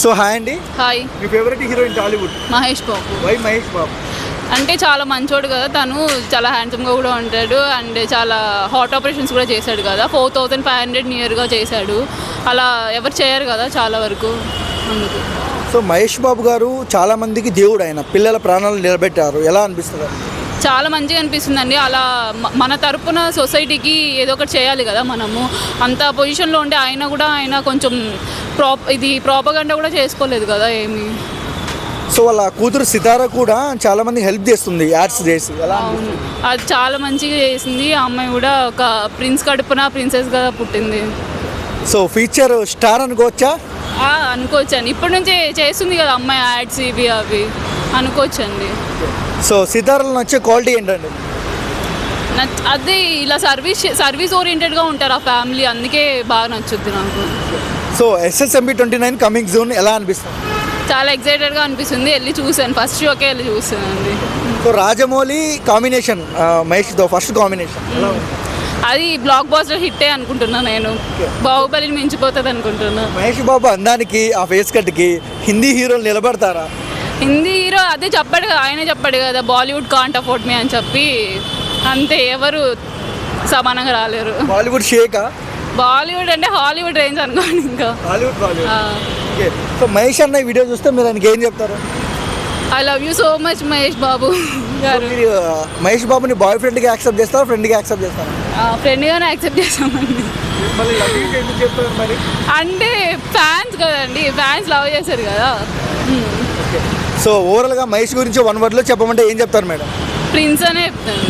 So hi అండి. Hi. మీ favourite hero in Tollywood? Mahesh Babu. Why Mahesh Babu? అంటే చాలా మంచోడు కదా, తను చాలా హ్యాండ్సమ్గా కూడా ఉంటాడు అండ్ చాలా హార్ట్ ఆపరేషన్స్ కూడా చేశాడు కదా, 4500 నియర్గా చేశాడు. అలా ఎవరు చేయరు కదా చాలా వరకు, అందుకు. సో మహేష్ బాబు గారు చాలా మందికి దేవుడు, ఆయన పిల్లల ప్రాణాలు నిలబెట్టారు, ఎలా అనిపిస్తుంది? చాలా మంచిగా అనిపిస్తుందండి. అలా మన తరపున సొసైటీకి ఏదో ఒకటి చేయాలి కదా మనము. అంత పొజిషన్లో ఉండే ఆయన కొంచెం ప్రాపగండా కూడా చేసుకోలేదు కదా ఏమి. సో వాళ్ళ కూతురు సితార కూడా చాలా మందికి హెల్ప్ చేస్తుంది, యాడ్స్ చేసి. అవును, అది చాలా మంచిగా చేసింది. ఆ అమ్మాయి కూడా ఒక ప్రిన్స్ కడుపున ప్రిన్సెస్గా పుట్టింది. సో ఫ్యూచర్ స్టార్ అనుకోవచ్చా? అనుకోవచ్చండి, ఇప్పటి నుంచే చేస్తుంది కదా అమ్మాయి యాడ్స్ ఇవి అవి, అనుకోవచ్చండి. సో సితారలో నచ్చే క్వాలిటీ ఏంటండి? అదే ఇలా సర్వీస్ ఓరియంటెడ్గా ఉంటారు ఆ ఫ్యామిలీ, అందుకే బాగా నచ్చుద్ది నాకు. సో SSMB 29 కమింగ్ జూన్ ఎలా అనిపిస్తుంది? చాలా ఎక్సైటెడ్గా అనిపిస్తుంది. వెళ్ళి చూసాను, ఫస్ట్ షోకే వెళ్ళి చూసానండి. సో రాజమౌళి కాంబినేషన్ మహేష్తో ఫస్ట్ కాంబినేషన్ అది బ్లాక్ బాస్టర్ హిట్టే అనుకుంటున్నా నేను. బాహుబలిని మించిపోతుంది అనుకుంటున్నా. మహేష్ బాబు అందానికి, ఆ ఫేస్ కట్కి హిందీ హీరోలు నిలబడతారా? హిందీ హీరో అదే చెప్పాడు కదా, ఆయనే చెప్పాడు కదా, బాలీవుడ్ కాంట్ అఫోర్డ్ మీ అని చెప్పి. అంతే, ఎవరు సమానంగా రాలేరు. బాలీవుడ్ షేకా? బాలీవుడ్ అంటే హాలీవుడ్ రేంజ్ అనుకోండి. ఇంకా ఓకే. సో మహేష్ అన్న వీడియో చూస్తే మీరు ఆయనకి ఏం చెప్తారు? I love you so much Mahesh Babu గారు. మీరు మహేష్ బాబుని బాయ్ ఫ్రెండ్గా యాక్సెప్ట్ చేస్తారా, ఫ్రెండ్గా యాక్సెప్ట్ చేస్తారా? ఫ్రెండ్గానే యాక్సెప్ట్ చేస్తామండి. మరి అంటే ఫ్యాన్స్ కదండి, ఫ్యాన్స్ లవ్ చేశారు కదా. సో ఓవరాల్గా మహేష్ గురించి 1 wordలో చెప్పమంటే ఏం చెప్తారు మేడం? ప్రిన్స్ అనే చెప్తాను.